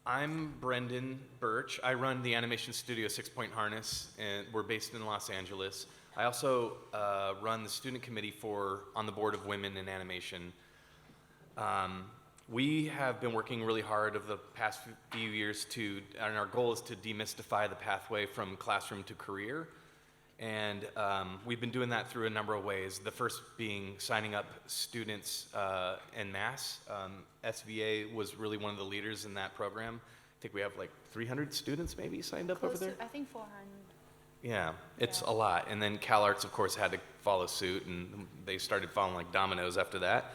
I'm Brendan Burch. I run the animation studio 6 Point Harness, and we're based in Los Angeles. I also run the student committee on the board of Women in Animation. We have been working really hard over the past few years and our goal is to demystify the pathway from classroom to career. And we've been doing that through a number of ways. The first being signing up students en masse. SVA was really one of the leaders in that program. I think we have like 300 students maybe signed up over there? I think 400. Yeah, it's a lot. And then CalArts, of course, had to follow suit, and they started falling like dominoes after that.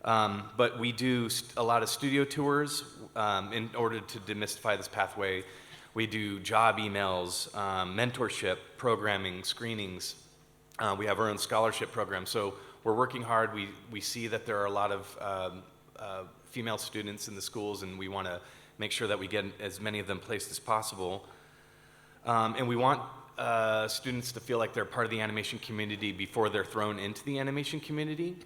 But we do a lot of studio tours in order to demystify this pathway. We do job emails, mentorship, programming, screenings. We have our own scholarship program. So we're working hard. We see that there are a lot of female students in the schools, and we want to make sure that we get as many of them placed as possible. And we want students to feel like they're part of the animation community before they're thrown into the animation community.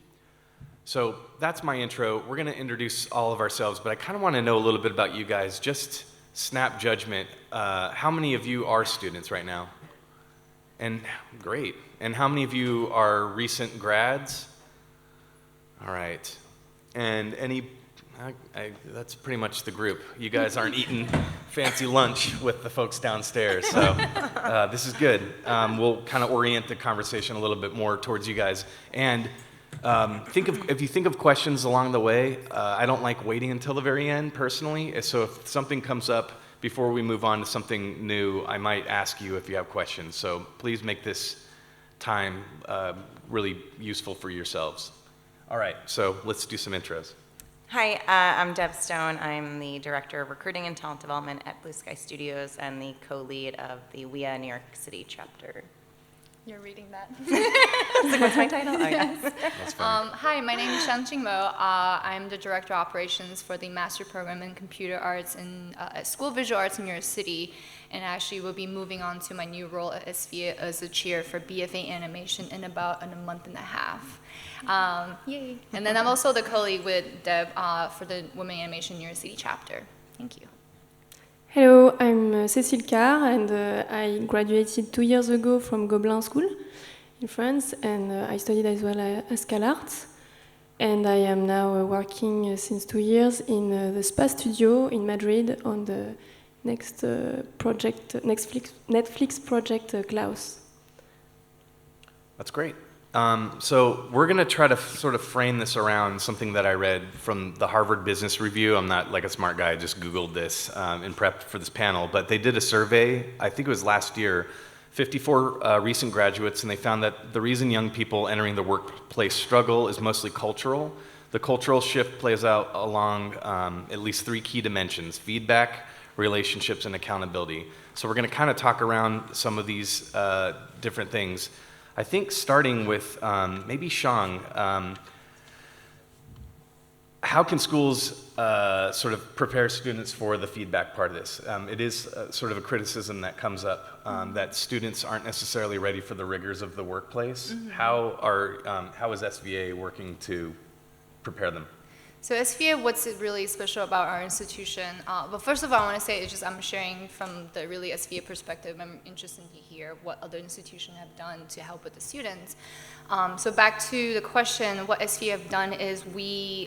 So that's my intro. We're going to introduce all of ourselves, but I kind of want to know a little bit about you guys. Just snap judgment. How many of you are students right now? And great. And how many of you are recent grads? All right. And that's pretty much the group. You guys aren't eating fancy lunch with the folks downstairs, so this is good. We'll kind of orient the conversation a little bit more towards you guys. And if you think of questions along the way, I don't like waiting until the very end personally. So if something comes up before we move on to something new, I might ask you if you have questions. So please make this time really useful for yourselves. All right, so let's do some intros. Hi, I'm Deb Stone. I'm the Director of Recruiting and Talent Development at Blue Sky Studios and the co-lead of the WIA New York City chapter. You're reading that. What's my title? Oh, yes. That's fine. Hi, my name is Shanqing Mo. I'm the Director of Operations for the Master Program in Computer Arts at School of Visual Arts in New York City, and actually will be moving on to my new role at SVA as the chair for BFA Animation in about a month and a half. Yay. And then I'm also the co-lead with Deb for the Women in Animation New York City chapter. Thank you. Hello, I'm Cécile Carr, and I graduated 2 years ago from Gobelin School in France, and I studied as well as CalArts. And I am now working since 2 years in the SPA studio in Madrid on the next project, Netflix project, Klaus. That's great. So we're going to try to sort of frame this around something that I read from the Harvard Business Review. I'm not like a smart guy, I just Googled this in prep for this panel, but they did a survey, I think it was last year, 54 recent graduates, and they found that the reason young people entering the workplace struggle is mostly cultural. The cultural shift plays out along at least 3 key dimensions: feedback, relationships, and accountability. So we're going to kind of talk around some of these different things. I think starting with maybe Shang, how can schools sort of prepare students for the feedback part of this? It is sort of a criticism that comes up that students aren't necessarily ready for the rigors of the workplace. Mm-hmm. How is SVA working to prepare them? So SVA, what's really special about our institution? But first of all, I want to say it's just I'm sharing from the really SVA perspective. I'm interested to hear what other institutions have done to help with the students. So back to the question, what SVA have done is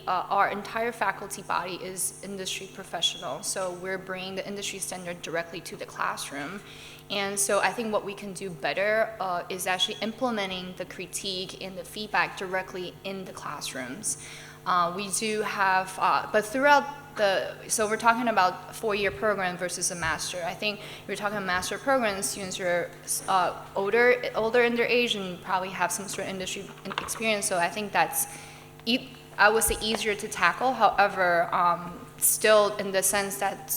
our entire faculty body is industry professional. So we're bringing the industry standard directly to the classroom. And so I think what we can do better is actually implementing the critique and the feedback directly in the classrooms. We do have, but throughout so we're talking about a 4-year program versus a master. I think if you're talking a master program, students are older in their age and probably have some sort of industry experience. So I think that's, I would say, easier to tackle. However, still in the sense that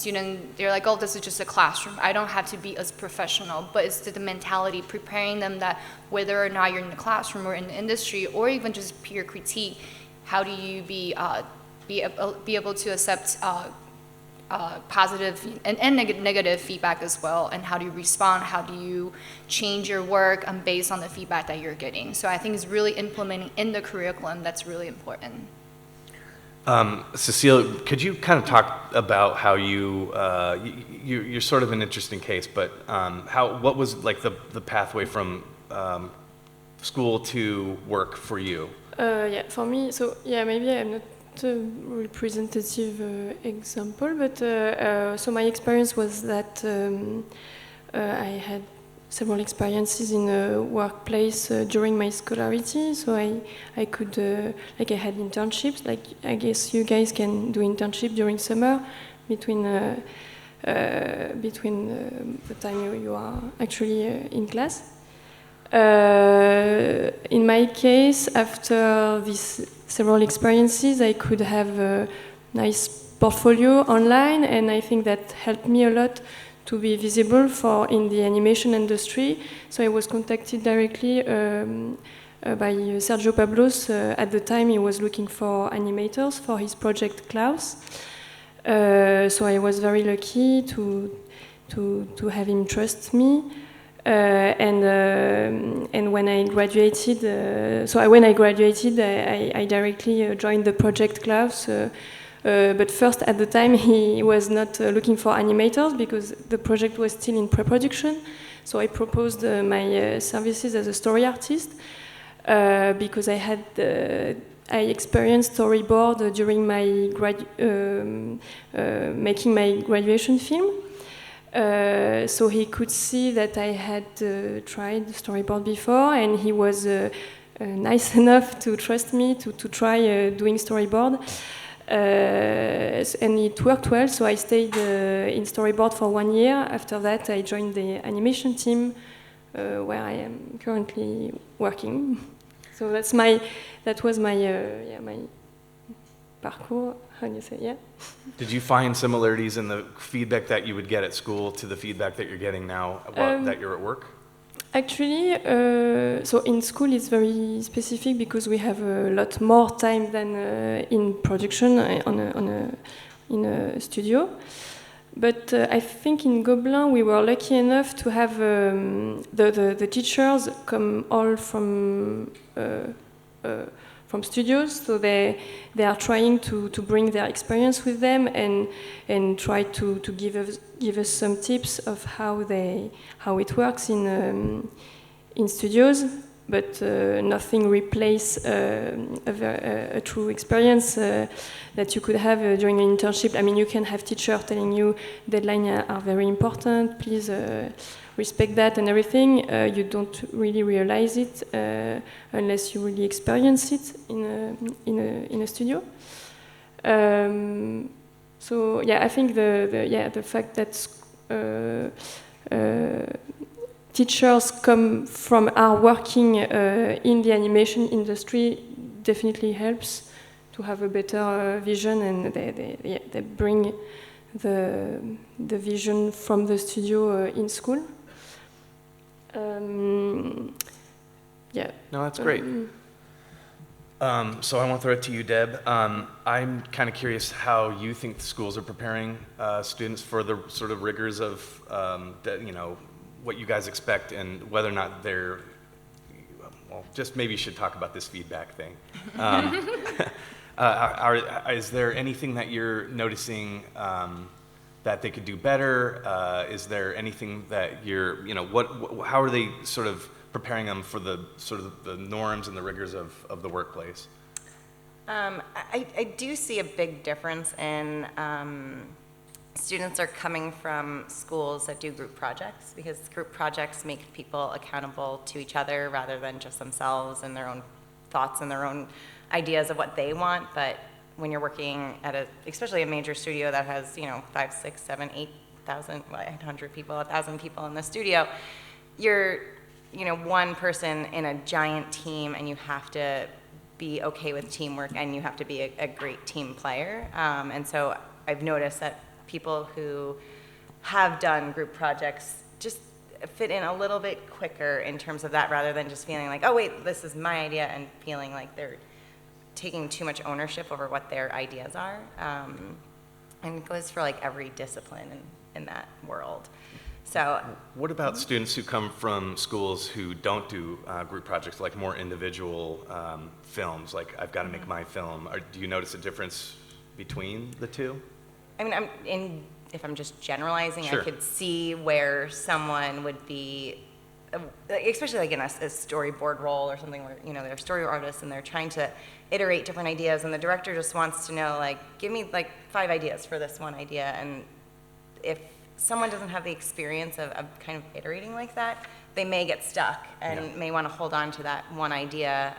they're like, oh, this is just a classroom. I don't have to be as professional, but it's the mentality, preparing them that whether or not you're in the classroom or in the industry, or even just peer critique, how do you be able to accept positive and negative feedback as well, and how do you respond? How do you change your work based on the feedback that you're getting? So I think it's really implementing in the curriculum that's really important. Cecile, could you kind of talk about how you're sort of an interesting case, but what was like the pathway from school to work for you? Yeah, for me, so yeah, maybe I'm not a representative example, but so my experience was that I had several experiences in a workplace during my scholarity. So I could, like I had internships, like I guess you guys can do internship during summer between the time you are actually in class. In my case, after these several experiences, I could have a nice portfolio online, and I think that helped me a lot to be visible in the animation industry. So I was contacted directly by Sergio Pablos. At the time, he was looking for animators for his project Klaus. So I was very lucky to have him trust me. And when I graduated, I directly joined the project Klaus. But first, at the time, he was not looking for animators because the project was still in pre-production. So I proposed my services as a story artist because I experienced storyboard during my making my graduation film. So he could see that I had tried storyboard before, and he was nice enough to trust me to try doing storyboard. And it worked well, so I stayed in storyboard for 1 year. After that, I joined the animation team, where I am currently working. So that was my my parcours. How do you say? Yeah. Did you find similarities in the feedback that you would get at school to the feedback that you're getting now that you're at work? Actually, so in school it's very specific because we have a lot more time than in production in a studio. But I think in Gobelin we were lucky enough to have the teachers come all from studios, so they are trying to bring their experience with them and try to give us some tips of how it works in studios, but nothing replace a true experience that you could have during an internship. I mean, you can have teachers telling you deadlines are very important, please respect that and everything. You don't really realize it unless you really experience it in a studio. So yeah, I think the fact that teachers are working in the animation industry definitely helps to have a better vision, and they bring the vision from the studio in school. Yeah. No, that's great. So I want to throw it to you, Deb. I'm kind of curious how you think the schools are preparing students for the sort of rigors of, what you guys expect, and whether or not they're, well, just maybe you should talk about this feedback thing. Is there anything that you're noticing that they could do better? Is there anything that you're, how are they sort of preparing them for the sort of the norms and the rigors of the workplace? I do see a big difference in students are coming from schools that do group projects, because group projects make people accountable to each other rather than just themselves and their own thoughts and their own ideas of what they want. But when you're working at especially a major studio that has 5, 6, 7, 8,000, 800 people, 1,000 people in the studio, you're one person in a giant team, and you have to be okay with teamwork, and you have to be a great team player. And so I've noticed that people who have done group projects just fit in a little bit quicker in terms of that, rather than just feeling like, oh wait, this is my idea, and feeling like they're taking too much ownership over what their ideas are. And it goes for like every discipline in that world. So What about students who come from schools who don't do group projects, like more individual films, like I've got to make my film? Do you notice a difference between the two? I mean, if I'm just generalizing, Sure. I could see where someone would be, especially like in a storyboard role or something where, they're a story artists and they're trying to iterate different ideas, and the director just wants to know, like, give me like 5 ideas for this one idea. And if someone doesn't have the experience of kind of iterating like that, they may get stuck and may want to hold on to that one idea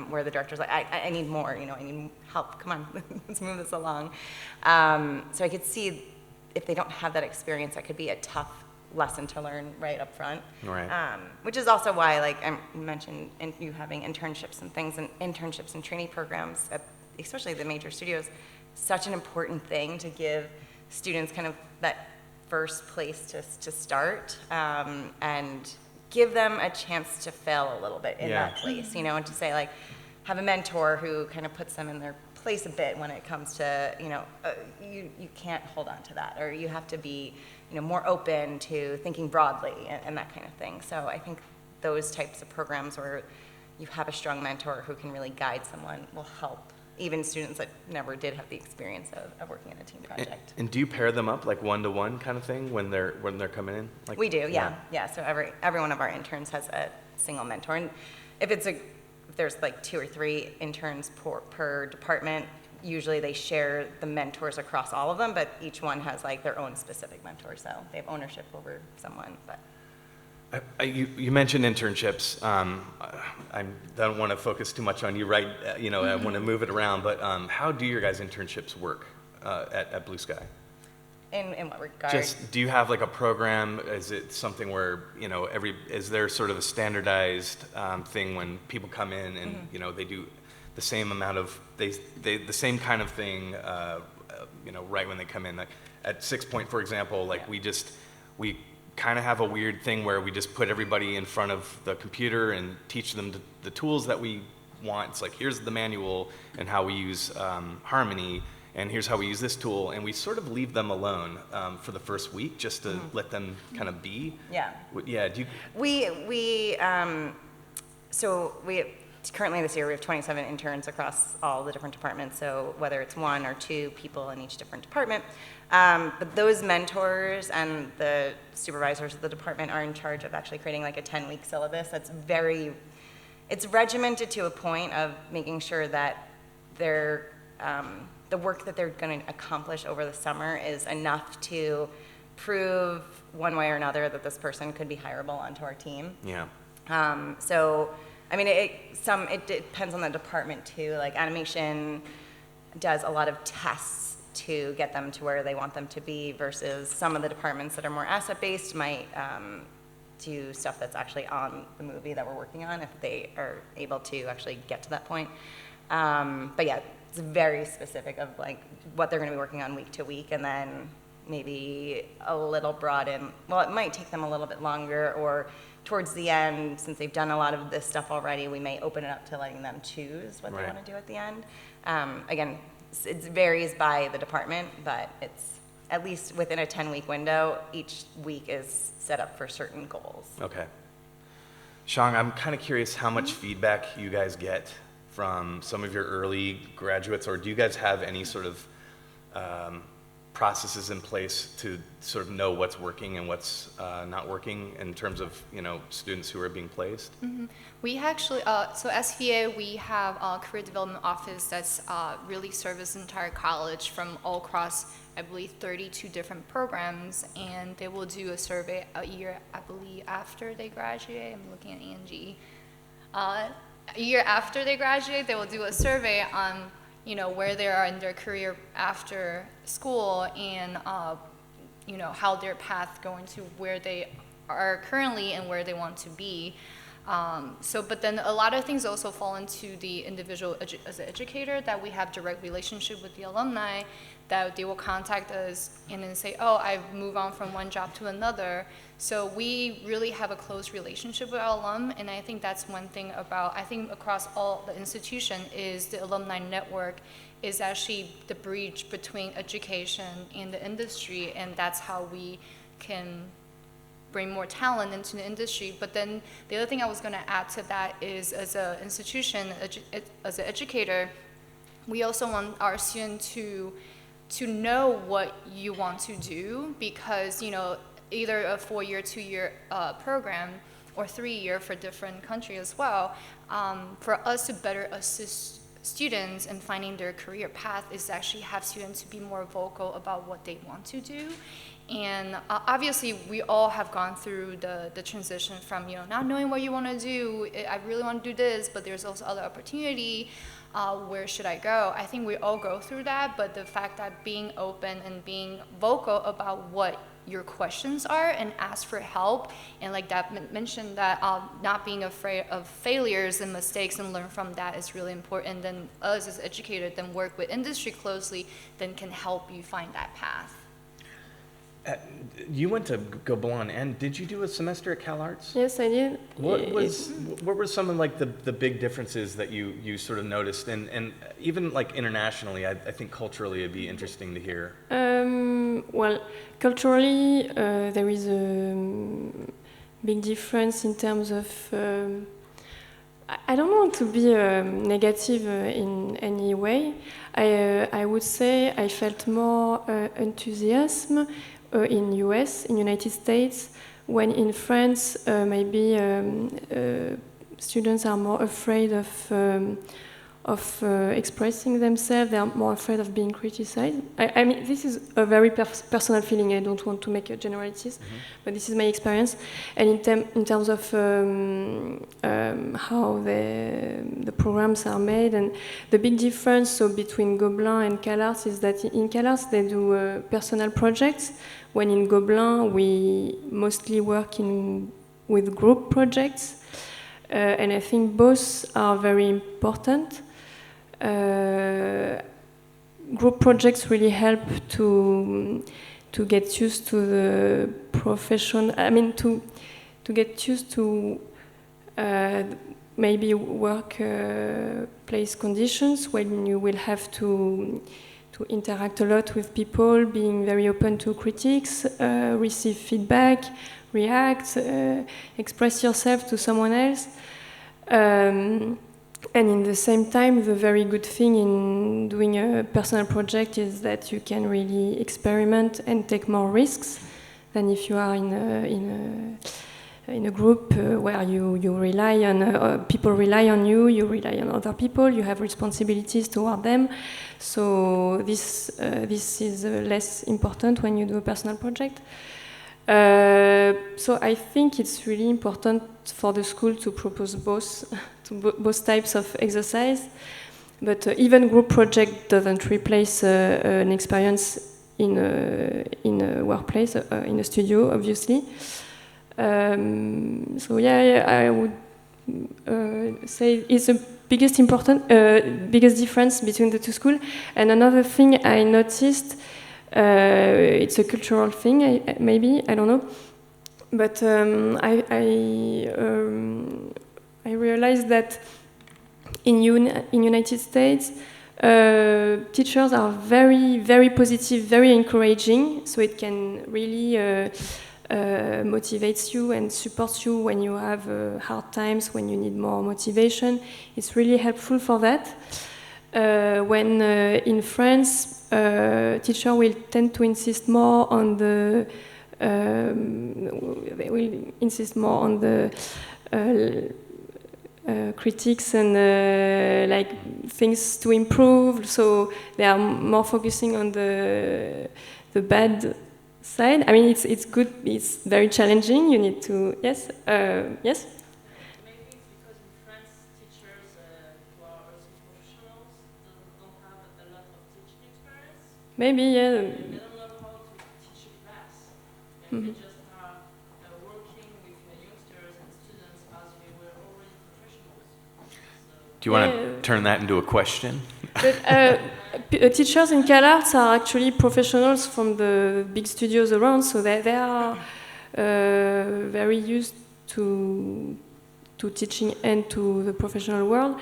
where the director's like, I need more, I need help, come on, let's move this along. So I could see if they don't have that experience, that could be a tough lesson to learn right up front. Right. Which is also why, like I mentioned, you having internships and things, and internships and training programs, especially the major studios, such an important thing to give students kind of that first place to start, and give them a chance to fail a little bit in that place, and to say, like, have a mentor who kind of puts them in their place a bit when it comes to, you can't hold on to that, or you have to be, more open to thinking broadly and that kind of thing. So I think those types of programs where you have a strong mentor who can really guide someone will help even students that never did have the experience of working in a team project. And do you pair them up like one-to-one kind of thing when they're coming in? Like, We do, yeah. So every one of our interns has a single mentor, and if there's like 2 or 3 interns per department, usually they share the mentors across all of them, but each one has like their own specific mentor, so they have ownership over someone. But You mentioned internships. I don't want to focus too much on you, right? I want to move it around, but how do your guys' internships work at Blue Sky? in what regard? Just, do you have like a program? Is it something where, is there sort of a standardized thing when people come in and, they do the same amount of, the same kind of thing, right when they come in? Like at 6 Point, for example, like we kind of have a weird thing where we just put everybody in front of the computer and teach them the tools that we want. It's like, here's the manual and how we use Harmony, and here's how we use this tool, and we sort of leave them alone for the first week just to let them kind of be. Yeah. Yeah. Do you? So currently this year we have 27 interns across all the different departments. So whether it's 1 or 2 people in each different department, but those mentors and the supervisors of the department are in charge of actually creating like a 10-week syllabus. It's regimented to a point of making sure that the work that they're going to accomplish over the summer is enough to prove one way or another that this person could be hireable onto our team. Yeah. So, I mean, it depends on the department too. Like animation does a lot of tests to get them to where they want them to be, versus some of the departments that are more asset-based might do stuff that's actually on the movie that we're working on, if they are able to actually get to that point. But yeah, it's very specific of like what they're going to be working on week to week, and then maybe a little broad in, well, it might take them a little bit longer, or towards the end, since they've done a lot of this stuff already, we may open it up to letting them choose what they want to do at the end. Again, it varies by the department, but it's at least within a 10-week window. Each week is set up for certain goals. Okay. Shang, I'm kind of curious how much feedback you guys get from some of your early graduates, or do you guys have any sort of processes in place to sort of know what's working and what's not working in terms of, students who are being placed? Mm-hmm. We actually, so SVA, we have a career development office that's really serves the entire college from all across, I believe, 32 different programs, and they will do a survey a year, I believe, after they graduate. I'm looking at Angie. A year after they graduate, they will do a survey on, where they are in their career after school, and, how their path going to where they are currently and where they want to be. But then a lot of things also fall into the individual as an educator, that we have direct relationship with the alumni, that they will contact us and then say, oh, I've moved on from one job to another. So we really have a close relationship with our alum, and I think that's one thing about, I think across all the institution, is the alumni network is actually the bridge between education and the industry, and that's how we can bring more talent into the industry. But then the other thing I was going to add to that is, as an institution, as an educator, we also want our students to know what you want to do, because, you know, either a 4-year, 2-year program or 3-year for different countries as well, for us to better assist students in finding their career path is actually have students to be more vocal about what they want to do. And obviously we all have gone through the transition from, you know, not knowing what you want to do, I really want to do this, but there's also other opportunity, where should I go? I think we all go through that, but the fact that being open and being vocal about what your questions are and ask for help, and like that mentioned, that not being afraid of failures and mistakes and learn from that is really important. Then us as educators then work with industry closely, then can help you find that path. You went to Gobelin, and did you do a semester at CalArts? Yes, I did. What were some of like the big differences that you sort of noticed, and even like internationally, I think culturally it'd be interesting to hear. Well, culturally, there is a big difference in terms of. I don't want to be negative in any way. I would say I felt more enthusiasm in United States, when in France maybe students are more afraid of expressing themselves. They are more afraid of being criticized. I mean, this is a very personal feeling. I don't want to make generalities, but this is my experience. And in terms of how the programs are made, and the big difference between Gobelin and CalArts is that in CalArts they do personal projects, when in Gobelin we mostly work with group projects. And I think both are very important. Group projects really help to get used to the profession. I mean, to get used to maybe workplace conditions when you will have to interact a lot with people, being very open to critiques, receive feedback, react, express yourself to someone else. And in the same time, the very good thing in doing a personal project is that you can really experiment and take more risks than if you are in a group where you rely on people rely on you, you rely on other people, you have responsibilities toward them. So this is less important when you do a personal project. So I think it's really important for the school to propose both types of exercise, but even group project doesn't replace an experience in a workplace, in a studio, obviously. So yeah, I would say it's the biggest difference between the two schools. And another thing I noticed. It's a cultural thing, maybe, I don't know. But I realized that in United States, teachers are very, very positive, very encouraging. So it can really motivate you and support you when you have hard times, when you need more motivation. It's really helpful for that. When in France, teacher will tend to insist more on the critiques and like things to improve. So they are more focusing on the bad side. I mean, it's good. It's very challenging. You need to yes. Maybe, yeah. They don't know how to teach a class. And we just are working with youngsters and students as we were already professionals. Do you want to turn that into a question? But, teachers in CalArts are actually professionals from the big studios around, so they are very used to teaching and to the professional world.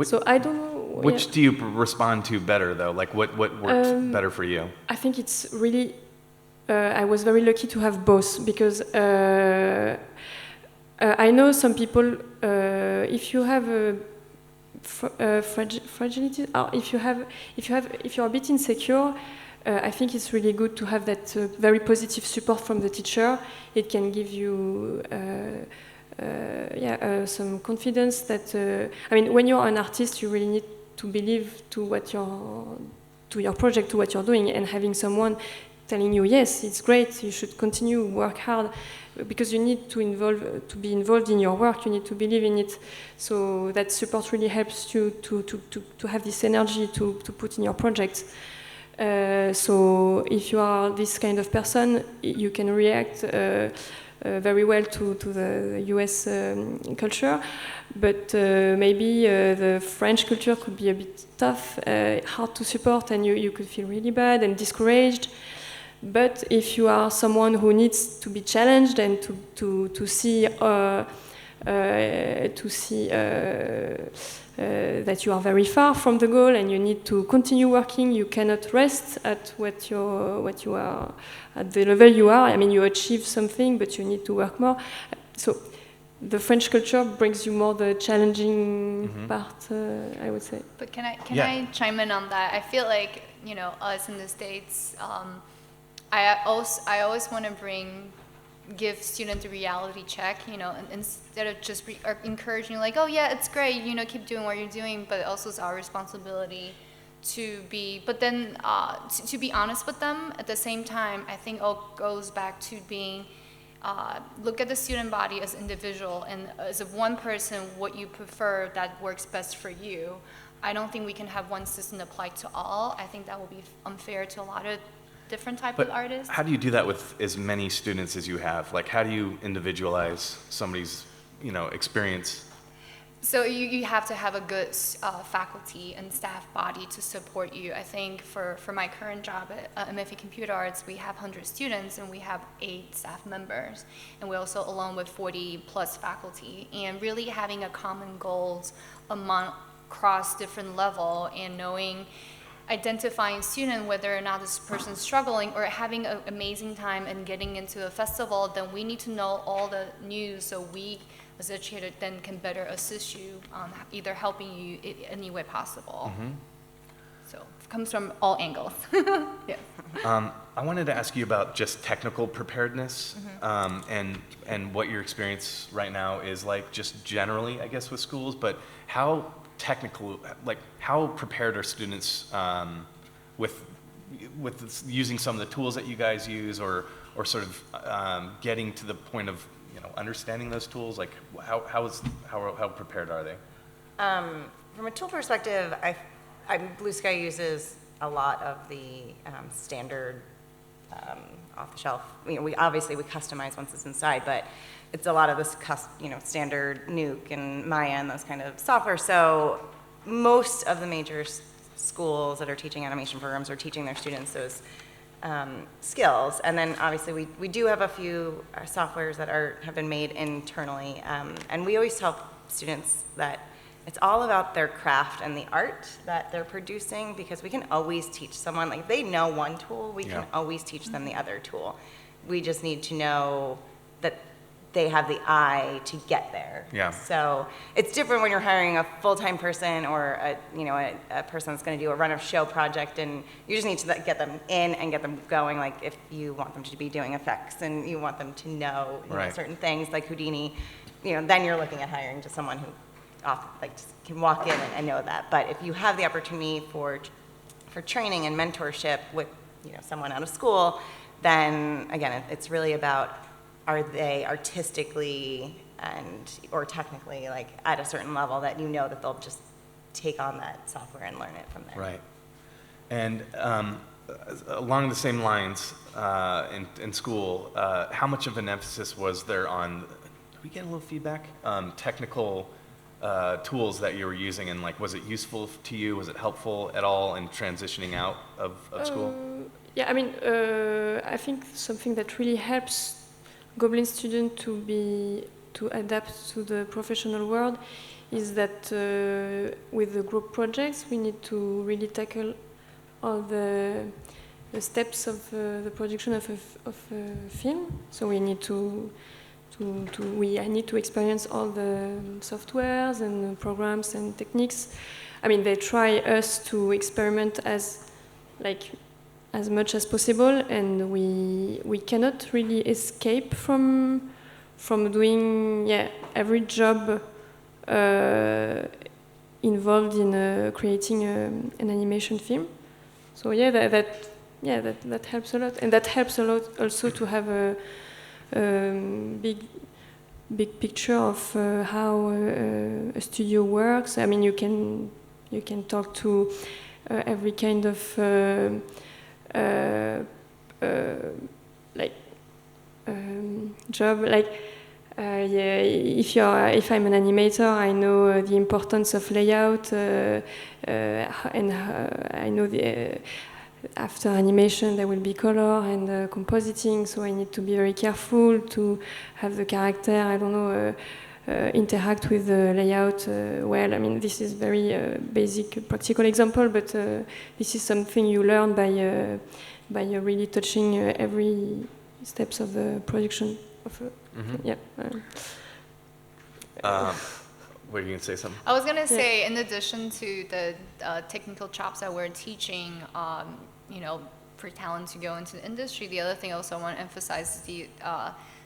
So I don't know. Which do you respond to better, though? Like, what worked better for you? I think it's really I was very lucky to have both, because I know some people, if you have a fragility, or if you're a bit insecure, I think it's really good to have that very positive support from the teacher. It can give you some confidence that, I mean, when you're an artist, you really need to believe to your project, to what you're doing, and having someone telling you, yes, it's great, you should continue, work hard, because you need to be involved in your work, you need to believe in it. So that support really helps you to have this energy to put in your project. So if you are this kind of person, you can react very well to the US culture, but maybe the French culture could be a bit tough, hard to support, and you could feel really bad and discouraged. But if you are someone who needs to be challenged and to see that you are very far from the goal and you need to continue working, you cannot rest at what you are at the level you are. I mean, you achieve something, but you need to work more. So the French culture brings you more the challenging part, I would say. But can I chime in on that? I feel like, you know, us in the States, I always want to give students a reality check, you know, and instead of just encouraging, like, oh yeah, it's great, you know, keep doing what you're doing, but also it's our responsibility to be honest with them. At the same time, I think it goes back to being, look at the student body as individual, and as a one person, what you prefer that works best for you. I don't think we can have one system applied to all. I think that will be unfair to a lot of different type of artists. How do you do that with as many students as you have? Like, how do you individualize somebody's, you know, experience? So you have to have a good faculty and staff body to support you. I think for my current job at MFA Computer Arts, we have 100 students and we have 8 staff members. And we also, along with 40 plus faculty, and really having a common goals across different level, and identifying student, whether or not this person's struggling or having an amazing time and getting into a festival, then we need to know all the news so we as educators then can better assist you, either helping you in any way possible. So it comes from all angles. Yeah. I wanted to ask you about just technical preparedness, and what your experience right now is like, just generally, I guess, with schools, but how technical, like how prepared are students with using some of the tools that you guys use, or sort of getting to the point of, you know, understanding those tools? Like how prepared are they? From a tool perspective, Blue Sky uses a lot of the standard off-the-shelf. You know, we customize once it's inside, but it's a lot of this, standard MIEUX and MIEUX and those kind of software. So most of the major schools that are teaching animation programs are teaching their students those skills. And then obviously we do have a few softwares that have been made internally. And we always tell students that it's all about their craft and the art that they're producing, because we can always teach someone, like if they know one tool, we can always teach them the other tool. We just need to know that they have the eye to get there. Yeah. So it's different when you're hiring a full-time person or a person that's going to do a run-of-show project, and you just need to get them in and get them going. Like if you want them to be doing effects and you want them to know, certain things like Houdini, then you're looking at hiring just someone who just can walk in and know that. But if you have the opportunity for training and mentorship with someone out of school, then again it's really about, are they artistically or technically like at a certain level that that they'll just take on that software and learn it from there. Right. And along the same lines, in school, how much of an emphasis was there on, did we get a little feedback? Technical tools that you were using, and like, was it useful to you? Was it helpful at all in transitioning out of school? Yeah, I mean, I think something that really helps Goblin students to adapt to the professional world is that with the group projects, we need to really tackle all the the steps of the production of a film. So we need I need to experience all the softwares and programs and techniques. I mean, they try us to experiment as much as possible, and we cannot really escape from doing every job involved in creating an animation film. So that helps a lot, and that helps a lot also to have a big picture of how a studio works. I mean, you can talk to every kind of job. If I'm an animator, I know the importance of layout, and I know after animation there will be color and compositing, so I need to be very careful to have the character, interact with the layout well. I mean, this is very basic practical example, but this is something you learn by really touching every steps of the production of Were you going to say something? I was gonna say, in addition to the technical chops that we're teaching, for talent to go into the industry, the other thing also I want to emphasize is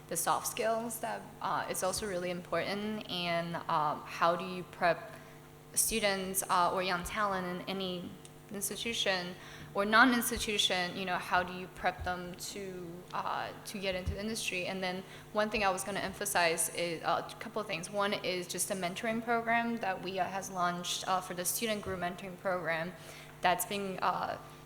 the soft skills that it's also really important. And how do you prep students or young talent in any institution or non-institution? How do you prep them to get into the industry? And then one thing I was going to emphasize is a couple of things. One is just a mentoring program that we has launched for the student group mentoring program. That's been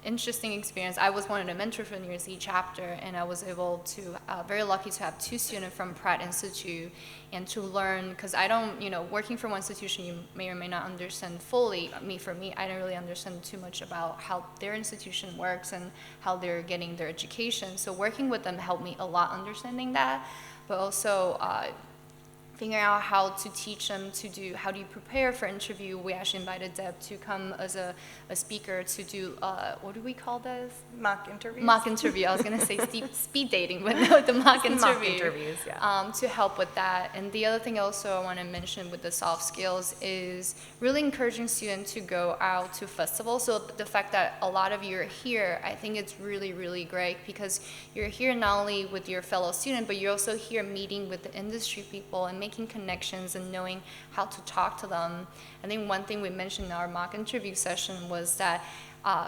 interesting experience. I was one of the mentors for the New Year's Eve chapter, and I was able to, very lucky to have 2 students from Pratt Institute, and to learn, because I don't, working for one institution, you may or may not understand fully. For me, I didn't really understand too much about how their institution works and how they're getting their education. So working with them helped me a lot understanding that, but also figuring out how to teach them how do you prepare for interview. We actually invited Deb to come as a speaker to do, what do we call this? Mock interviews. Mock interview. I was going to say speed dating, but no, the mock interview. Mock interviews, yeah. To help with that. And the other thing also I want to mention with the soft skills is really encouraging students to go out to festivals. So the fact that a lot of you are here, I think it's really, really great, because you're here not only with your fellow student, but you're also here meeting with the industry people and making connections and knowing how to talk to them. I think one thing we mentioned in our mock interview session was that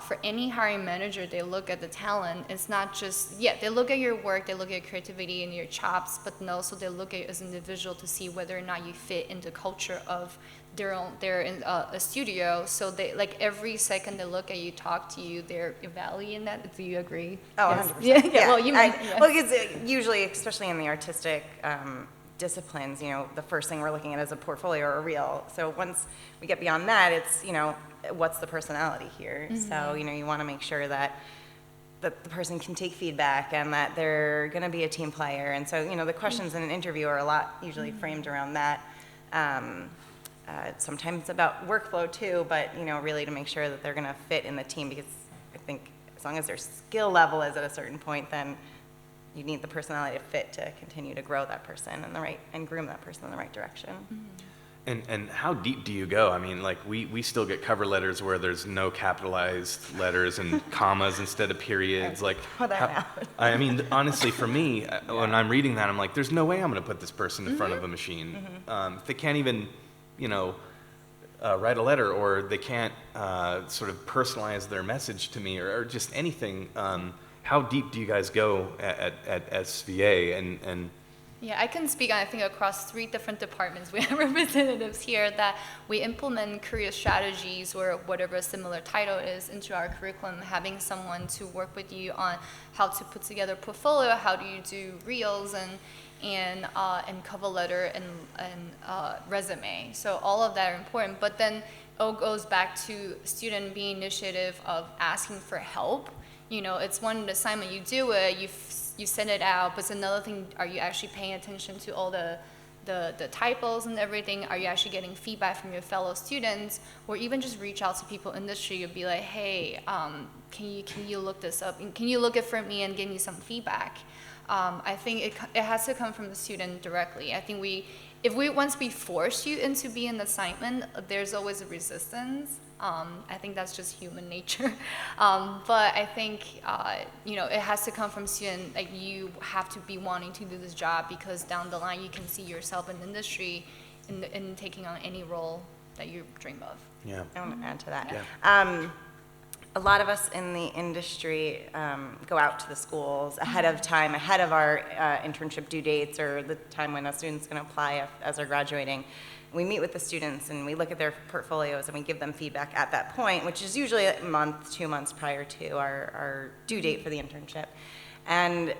for any hiring manager, they look at the talent. It's not just, they look at your work, they look at your creativity and your chops, but also they look at you as an individual to see whether or not you fit into the culture of they're in a studio. So they, every second they look at you, talk to you, they're evaluating that. Do you agree? Oh, yes. 100%. Yeah. Well, you might. Well, because usually, especially in the artistic disciplines, the first thing we're looking at is a portfolio or a reel. So once we get beyond that, it's, what's the personality here? Mm-hmm. So, you want to make sure that the person can take feedback and that they're going to be a team player. And so, the questions in an interview are a lot usually framed around that. Sometimes it's about workflow too, but, really to make sure that they're going to fit in the team, because I think as long as their skill level is at a certain point, then you need the personality to fit to continue to grow that person and groom that person in the right direction. Mm-hmm. And how deep do you go? I mean, we still get cover letters where there's no capitalized letters and commas instead of periods. I mean, honestly, for me, when I'm reading that, I'm like, there's no way I'm going to put this person in front of a machine. Mm-hmm. If they can't even, write a letter, or they can't sort of personalize their message to me, or just anything. How deep do you guys go at SVA? And Yeah, I can speak, I think, across 3 different departments. We have representatives here that we implement career strategies, or whatever a similar title is, into our curriculum, having someone to work with you on how to put together a portfolio, how do you do reels and cover letter and resume. So all of that are important. But then it all goes back to student being initiative of asking for help. It's one assignment, you do it, you send it out, but it's another thing, are you actually paying attention to all the the typos and everything? Are you actually getting feedback from your fellow students? Or even just reach out to people in the industry and be like, hey, can you look this up? Can you look it for me and give me some feedback? I think it has to come from the student directly. I think once we force you into being an assignment, there's always a resistance. I think that's just human nature. But I think, it has to come from student, like you have to be wanting to do this job because down the line you can see yourself in the industry in taking on any role that you dream of. Yeah. I want to add to that. Yeah. A lot of us in the industry go out to the schools ahead of time, ahead of our internship due dates or the time when a student's going to apply as they're graduating. We meet with the students and we look at their portfolios and we give them feedback at that point, which is usually a month, 2 months prior to our due date for the internship. And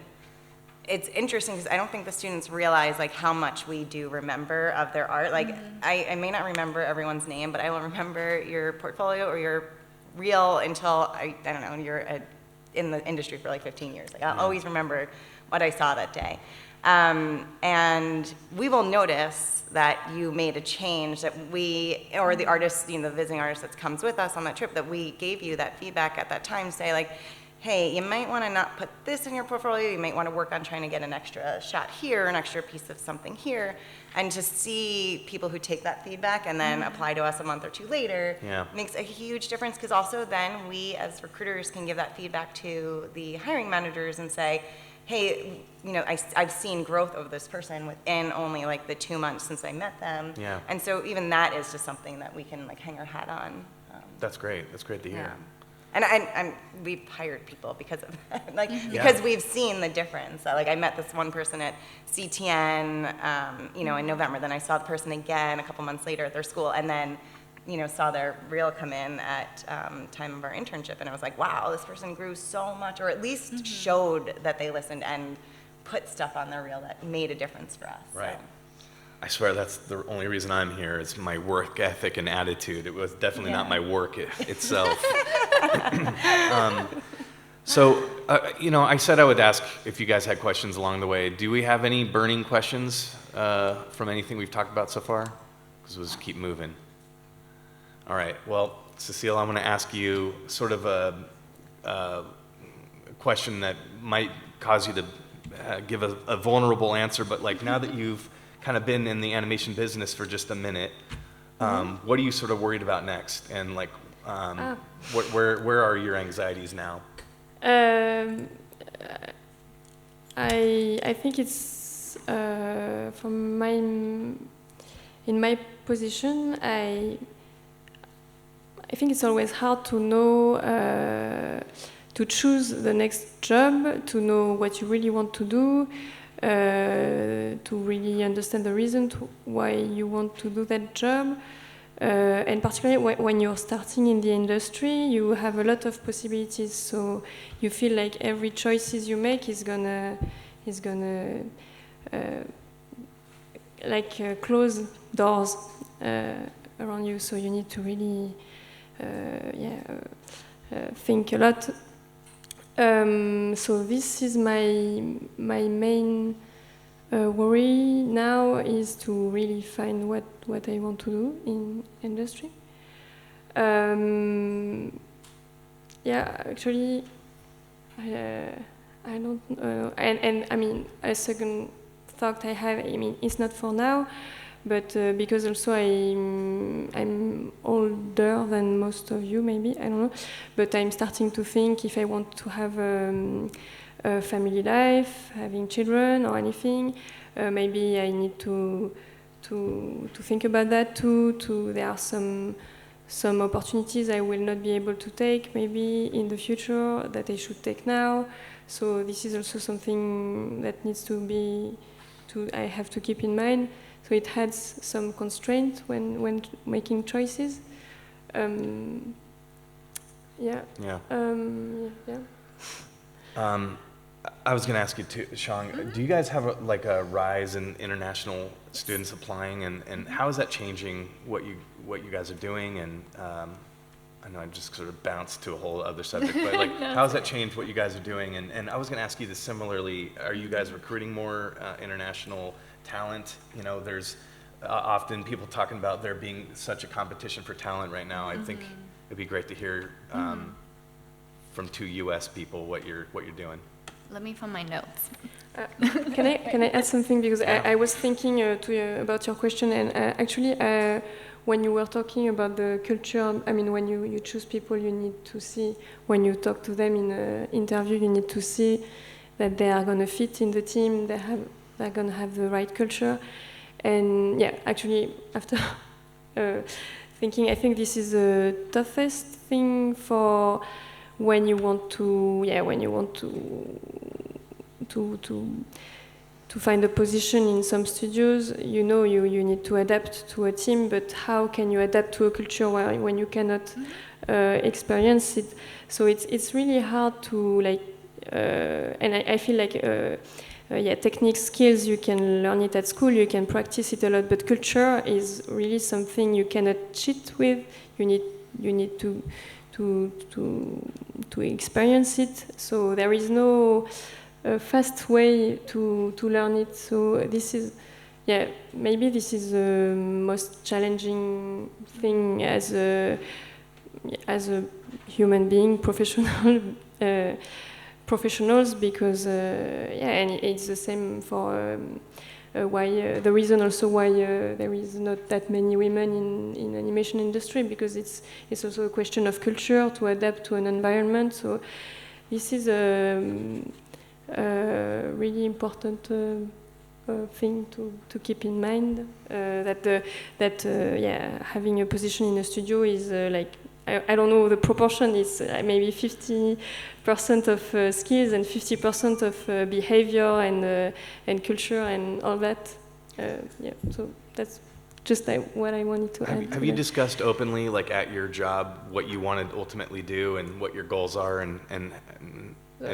it's interesting because I don't think the students realize like how much we do remember of their art. Like I may not remember everyone's name, but I will remember your portfolio or your reel until I don't know, you're in the industry for like 15 years. Like I'll always remember what I saw that day. And we will notice that you made a change that or the artist, the visiting artist that comes with us on that trip, that we gave you that feedback at that time, say like, hey, you might want to not put this in your portfolio, you might want to work on trying to get an extra shot here, an extra piece of something here, and to see people who take that feedback and then apply to us a month or two later makes a huge difference, because also then we as recruiters can give that feedback to the hiring managers and say, hey, I've seen growth of this person within only like the 2 months since I met them. Yeah. And so even that is just something that we can like hang our hat on. That's great. That's great to hear. And we've hired people because of that, because we've seen the difference. Like I met this one person at CTN, in November. Then I saw the person again a couple months later at their school, and then, saw their reel come in at time of our internship, and I was like, wow, this person grew so much, or at least showed that they listened and put stuff on their reel that made a difference for us. Right. So. I swear that's the only reason I'm here is my work ethic and attitude. It was definitely not my work itself. I said I would ask if you guys had questions along the way. Do we have any burning questions from anything we've talked about so far? Because we'll just keep moving. All right. Well, Cecile, I'm going to ask you sort of a question that might cause you to give a vulnerable answer, but like now that you've kind of been in the animation business for just a minute, what are you sort of worried about next? And like, where are your anxieties now? I think it's in my position, I think it's always hard to know, to choose the next job, to know what you really want to do, to really understand the reason why you want to do that job. And particularly when you're starting in the industry, you have a lot of possibilities. So you feel like every choices you make is gonna close doors around you. So you need to really think a lot. So this is my main worry now, is to really find what I want to do in industry. Actually, I don't know. And I mean, a second thought I have, I mean, it's not for now, but because also I'm older than most of you, maybe, I don't know, but I'm starting to think if I want to have a family life, having children or anything, maybe I need to think about that too. There are some opportunities I will not be able to take maybe in the future that I should take now. So this is also something that needs I have to keep in mind. So it has some constraint when making choices. I was going to ask you too, Shang, do you guys have a rise in international students applying, and how is that changing what you guys are doing? And I know I just sort of bounced to a whole other subject, but like, how has that changed what you guys are doing? And I was going to ask you this similarly. Are you guys recruiting more international talent. You know, there's often people talking about there being such a competition for talent right now. I think it'd be great to hear from two U.S. people what you're doing. Let me find my notes. Can I add something, because Yeah. I was thinking about your question, and actually when you were talking about the culture, I mean, when you choose people, you need to see, when you talk to them in an interview, you need to see that they are going to fit in the team, they're going to have the right culture. And yeah, actually, after thinking, I think this is the toughest thing for when you want to find a position in some studios. You know, you need to adapt to a team, but how can you adapt to a culture when you cannot experience it? So it's really hard to and I feel like technique skills, you can learn it at school, you can practice it a lot, but culture is really something you cannot cheat with. You need to experience it. So there is no fast way to learn it. So this is, maybe this is the most challenging thing as a human being, professionals, because and it's the same for why the reason also why there is not that many women in animation industry, because it's also a question of culture, to adapt to an environment. So this is a really important thing to keep in mind, that having a position in a studio is I don't know, the proportion is maybe 50% of skills and 50% of behavior and culture and all that. So that's just what I wanted to add. Have you discussed openly, like at your job, what you want to ultimately do and what your goals are, and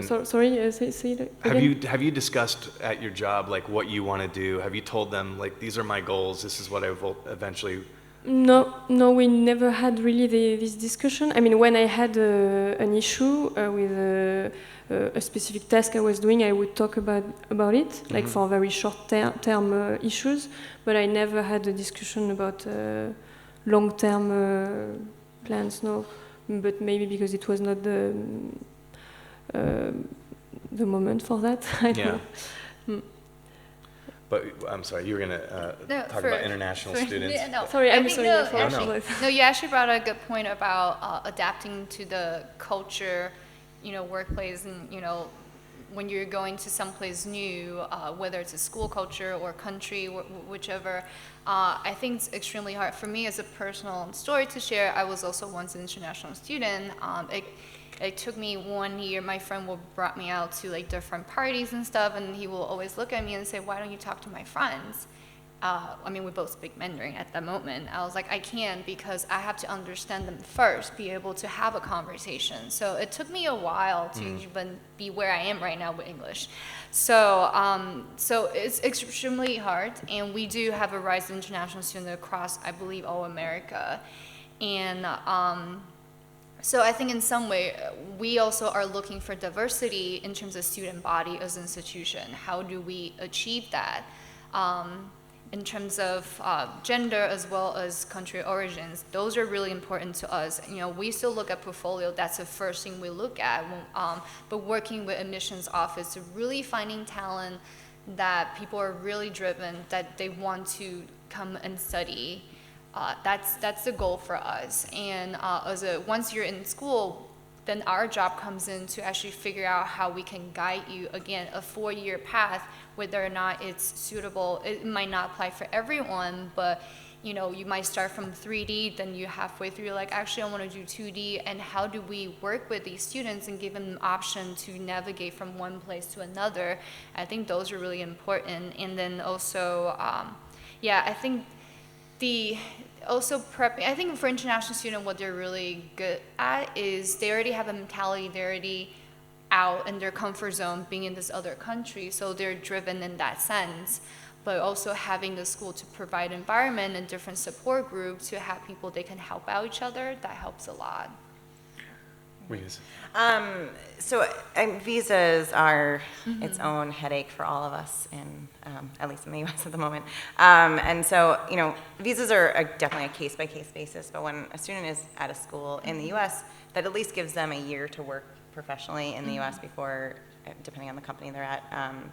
sorry, say it again. Have you discussed at your job like what you want to do? Have you told them like, these are my goals, this is what I will eventually? No, we never had really this discussion. I mean, when I had an issue with a specific task I was doing, I would talk about it, like for very short-term issues, but I never had a discussion about long-term plans, no. But maybe because it was not the moment for that. I don't know. But I'm sorry, you were going to talk about international students. Yeah, no. Sorry, I'm sorry. No, you actually brought a good point about adapting to the culture, workplace, and, when you're going to someplace new, whether it's a school culture or country, whichever, I think it's extremely hard. For me, as a personal story to share, I was also once an international student. It took me 1 year. My friend brought me out to like different parties and stuff, and he will always look at me and say, "Why don't you talk to my friends?" I mean, we both speak Mandarin at that moment. I was like, I can't, because I have to understand them first, be able to have a conversation. So it took me a while to even be where I am right now with English. So it's extremely hard, and we do have a rise of international students across, I believe, all America, and. So I think in some way, we also are looking for diversity in terms of student body as an institution. How do we achieve that in terms of gender as well as country origins? Those are really important to us. We still look at portfolio. That's the first thing we look at. But working with admissions office, really finding talent that people are really driven, that they want to come and study. That's the goal for us. And once you're in school, then our job comes in to actually figure out how we can guide you, again, a 4-year path, whether or not it's suitable. It might not apply for everyone, but you might start from 3D, then you halfway through, you're like, actually, I want to do 2D, and how do we work with these students and give them an option to navigate from one place to another? I think those are really important. And then also, I think I think for international students, what they're really good at is they already have a mentality, they're already out in their comfort zone, being in this other country, so they're driven in that sense. But also having the school to provide environment and different support groups to have people they can help out each other, that helps a lot. Please. So visas are its own headache for all of us, at least in the U.S. at the moment. And so, visas are definitely a case-by-case basis, but when a student is at a school in the U.S., that at least gives them a year to work professionally in the U.S. before, depending on the company they're at,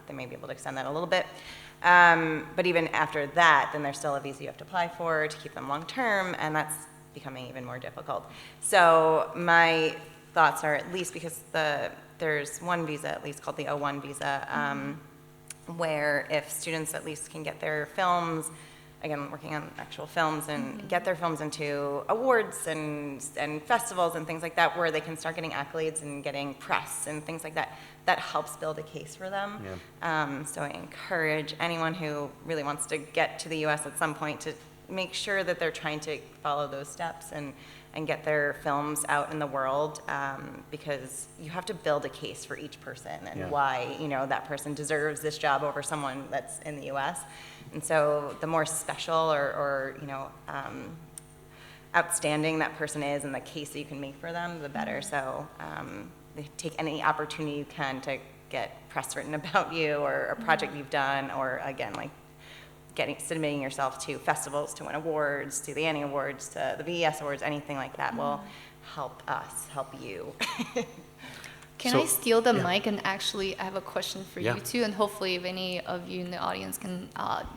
they may be able to extend that a little bit. But even after that, then there's still a visa you have to apply for to keep them long-term, and that's becoming even more difficult. So my thoughts are, at least because there's one visa at least called the O1 visa, where if students at least can get their films, again, working on actual films, and get their films into awards and festivals and things like that, where they can start getting accolades and getting press and things like that, that helps build a case for them. Yeah. So I encourage anyone who really wants to get to the U.S. at some point to make sure that they're trying to follow those steps and get their films out in the world, because you have to build a case for each person and why that person deserves this job over someone that's in the U.S. And so the more special or outstanding that person is and the case that you can make for them, the better. So they take any opportunity you can to get press written about you or a project you've done, or again, like submitting yourself to festivals to win awards, to the Annie Awards, to the VES Awards, anything like that will help us help you. Can I steal the mic and actually I have a question for you too, and hopefully if any of you in the audience can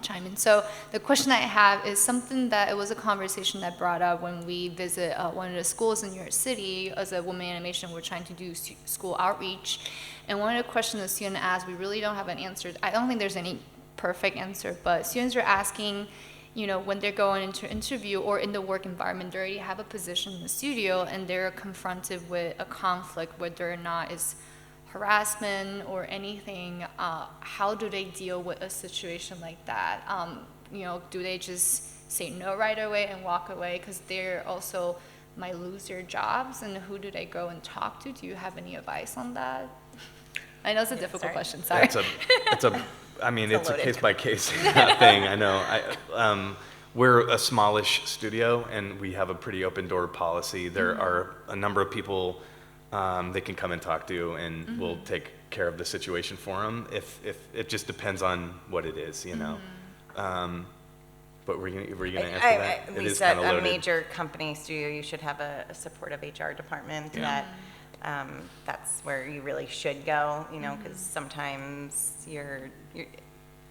chime in. So the question I have is something that it was a conversation that brought up when we visit one of the schools in New York City. As a woman in animation, we're trying to do school outreach, and one of the questions the student asked, we really don't have an answer. I don't think there's any perfect answer, but students are asking, when they're going into interview or in the work environment, they already have a position in the studio and they're confronted with a conflict, whether or not it's harassment or anything. How do they deal with a situation like that? Do they just say no right away and walk away because they're also might lose their jobs? And who do they go and talk to? Do you have any advice on that? I know it's a difficult question, sorry. It's a case-by-case thing, I know. We're a smallish studio, and we have a pretty open door policy. There are a number of people they can come and talk to, and we'll take care of the situation for them. If it just depends on what it is, But were you going to answer that? At least at a major company studio, you should have a supportive HR department that that's where you really should go, because sometimes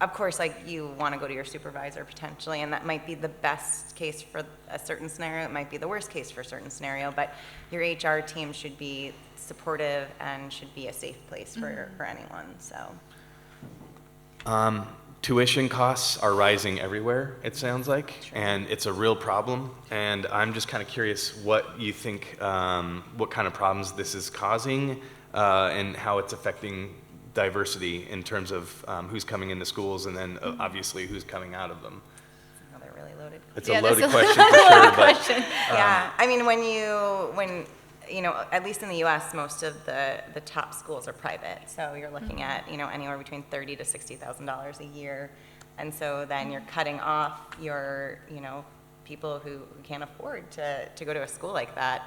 of course, you want to go to your supervisor potentially, and that might be the best case for a certain scenario. It might be the worst case for a certain scenario, but your HR team should be supportive and should be a safe place for anyone, so. Tuition costs are rising everywhere, it sounds like, and it's a real problem. And I'm just kind of curious what you think, what kind of problems this is causing, and how it's affecting diversity in terms of who's coming into schools, and then obviously who's coming out of them. Another really loaded question. It's a loaded question for sure, but yeah, I mean, when at least in the U.S., most of the top schools are private. So you're looking at, anywhere between $30,000 to $60,000 a year. And so then you're cutting off your, people who can't afford to go to a school like that.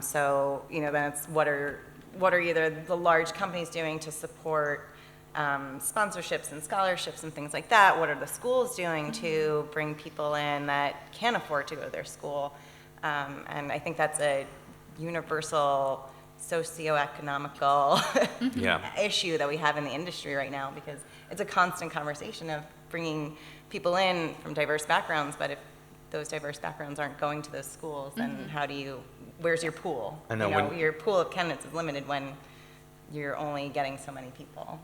So, then it's what are either the large companies doing to support sponsorships and scholarships and things like that? What are the schools doing to bring people in that can't afford to go to their school? And I think that's a universal socioeconomical issue that we have in the industry right now, because it's a constant conversation of bringing people in from diverse backgrounds, but if those diverse backgrounds aren't going to those schools, then where's your pool? I know, your pool of candidates is limited when you're only getting so many people.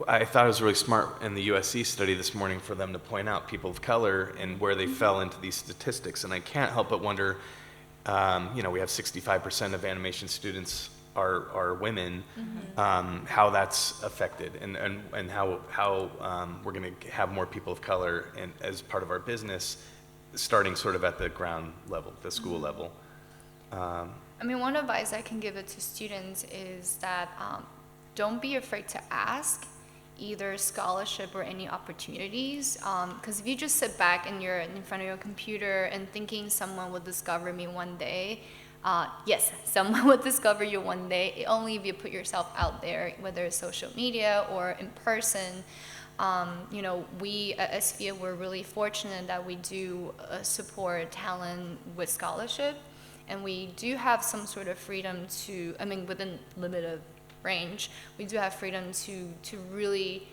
I thought it was really smart in the USC study this morning for them to point out people of color and where they fell into these statistics, and I can't help but wonder, we have 65% of animation students are women, how that's affected, and how we're going to have more people of color as part of our business, starting sort of at the ground level, the school level. One advice I can give it to students is that don't be afraid to ask either scholarship or any opportunities, because if you just sit back and you're in front of your computer and thinking someone will discover me one day, Yes, someone will discover you one day, only if you put yourself out there, whether it's social media or in person. You know, we at SVA, we're really fortunate that we do support talent with scholarship, and we do have some sort of freedom to, I mean, within limited range, we do have freedom to really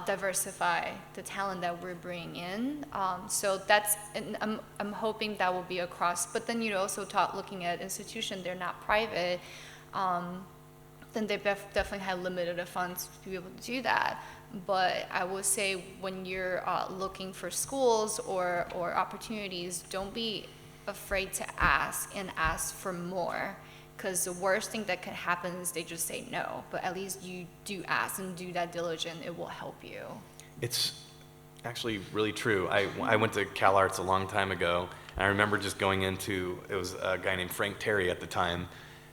diversify the talent that we're bringing in. So that's, and I'm hoping that will be across, but then you also looking at institutions, they're not private, then they definitely have limited funds to be able to do that. But I would say when you're looking for schools or opportunities, don't be afraid to ask and ask for more. Because the worst thing that could happen is they just say no. But at least you do ask and do that diligence, it will help you. It's actually really true. I went to CalArts a long time ago, and I remember just going into, it was a guy named Frank Terry at the time,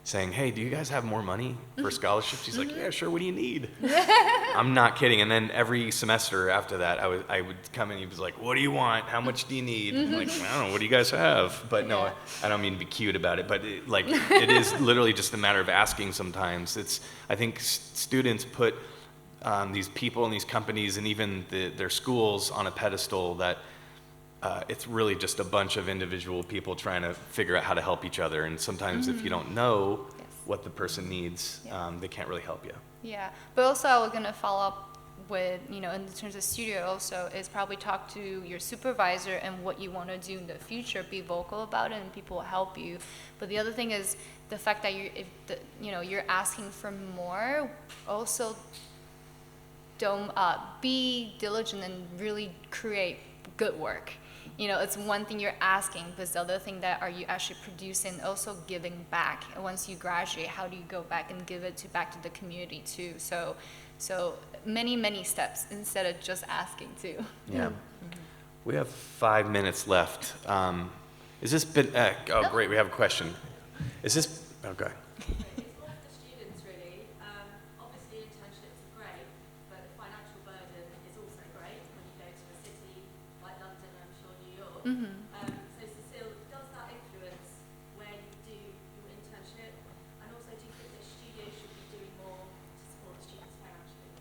saying, hey, do you guys have more money for scholarships? He's like, yeah, sure, what do you need? I'm not kidding. And then every semester after that, I would come in, he was like, what do you want? How much do you need? I'm like, I don't know, what do you guys have? But no, I don't mean to be cute about it, but it is literally just a matter of asking sometimes. I think students put these people and these companies and even their schools on a pedestal that it's really just a bunch of individual people trying to figure out how to help each other. And sometimes if you don't know what the person needs, they can't really help you. Yeah, but also I was going to follow up with, you know, in terms of studio also, is probably talk to your supervisor and what you want to do in the future. Be vocal about it and people will help you. But the other thing is the fact that you're asking for more, also don't be diligent and really create good work. You know, it's one thing you're asking, but the other thing that are you actually producing, also giving back. And once you graduate, how do you go back and give it back to the community too? So many steps instead of just asking too. Yeah. We have 5 minutes left. Is this been, oh great, we have a question. Is this, okay. It's more for students, really. Obviously, internships are great, but the financial burden is also great when you go to a city like London, I'm sure New York. So, Cecile, does that influence where you do your internship? And also, do you think that studios should be doing more to support the students financially?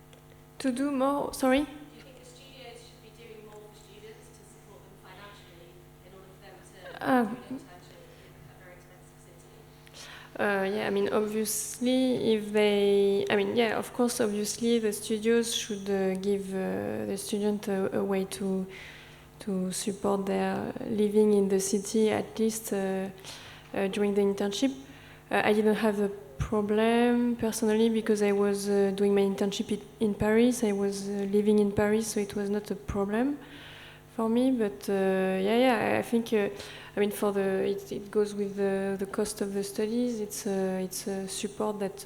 To do more, sorry? Do you think the studios should be doing more for students to support them financially in order for them to do an internship in a very expensive city? Yeah, I mean, obviously, of course, obviously, the studios should give the student a way to support their living in the city, at least during the internship. I didn't have a problem personally because I was doing my internship in Paris. I was living in Paris, so it was not a problem for me. But I think it goes with the cost of the studies. It's a support that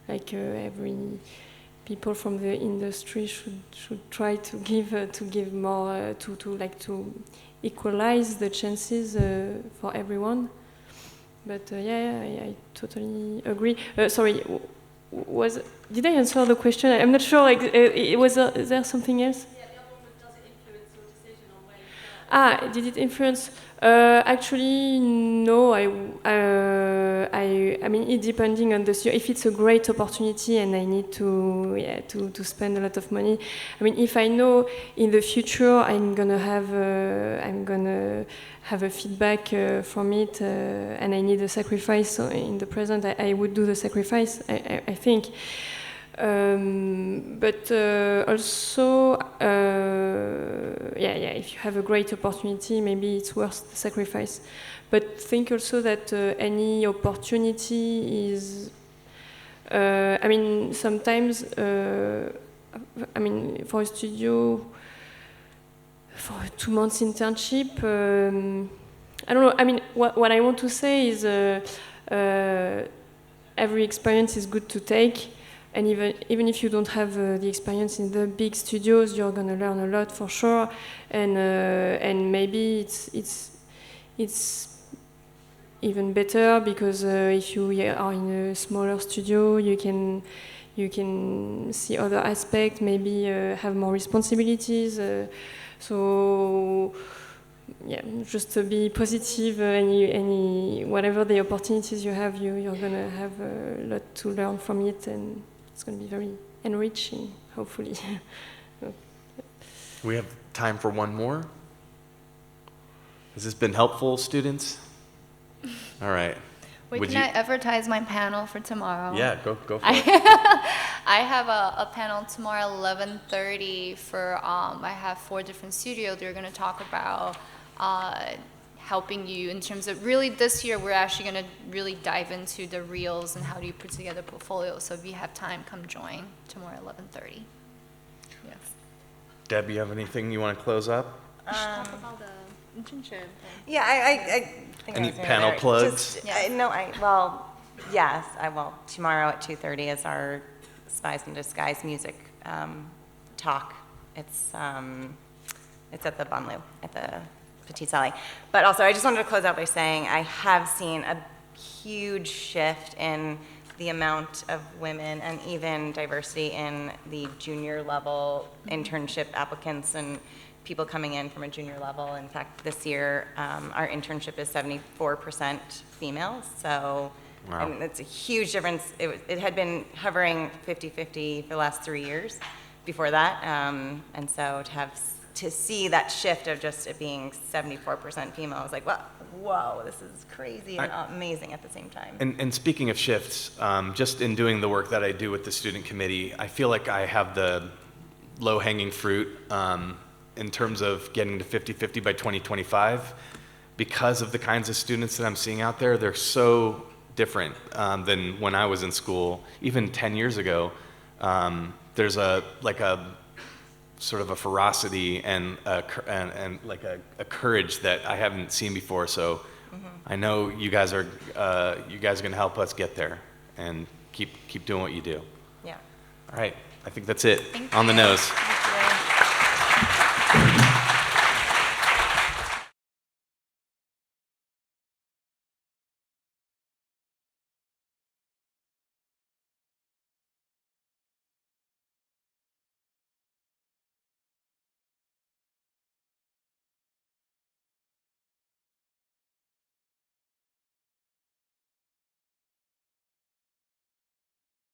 every people from the industry should try to give more to equalize the chances for everyone. But I totally agree. Sorry, did I answer the question? I'm not sure. Is there something else? Yeah, the other one was, does it influence your decision on where you go? Did it influence? Actually, no. I mean, it depending on the studio. If it's a great opportunity and I need to spend a lot of money. I mean, if I know in the future I'm gonna have a feedback from it and I need a sacrifice in the present, I would do the sacrifice. I think. But also, if you have a great opportunity, maybe it's worth the sacrifice. But think also that any opportunity is, sometimes, for a studio, for a 2 months internship, I don't know, I mean, what I want to say is every experience is good to take. And even if you don't have the experience in the big studios, you're gonna learn a lot for sure. And maybe it's even better because if you are in a smaller studio, you can see other aspects, maybe have more responsibilities. So yeah, just to be positive. Any whatever the opportunities you have, you're gonna have a lot to learn from it, and it's gonna be very enriching, hopefully. We have time for one more. Has this been helpful, students? All right. Wait, Would can you- I advertise my panel for tomorrow? Yeah, go for it. I have a panel tomorrow, 11:30 for, I have 4 different studios. They're gonna talk about helping you in terms of, really this year, we're actually gonna really dive into the reels and how do you put together portfolios. So if you have time, come join tomorrow, 11:30. Yes. Deb, you have anything you want to close up? Talk about the internship. Yeah, I think I Any was gonna panel there. plugs? Just, well, yes, I will. Tomorrow at 2:30 is our Spies in Disguise music talk. It's at the Bonlou, at the Petite Salle. But also, I just wanted to close out by saying I have seen a huge shift in the amount of women and even diversity in the junior level internship applicants and people coming in from a junior level. In fact, this year, our internship is 74% females, so Wow. I mean, it's a huge difference. It had been hovering 50-50 for the last 3 years before that, and so to see that shift of just it being 74% female, I was like, whoa, this is crazy and amazing at the same time. And speaking of shifts, just in doing the work that I do with the student committee, I feel like I have the low-hanging fruit in terms of getting to 50-50 by 2025. Because of the kinds of students that I'm seeing out there, they're so different than when I was in school. Even 10 years ago, there's a sort of a ferocity and like a courage that I haven't seen before. So I know you guys are going to help us get there and keep doing what you do. Yeah. All right, I think that's it. Thank On the you. nose.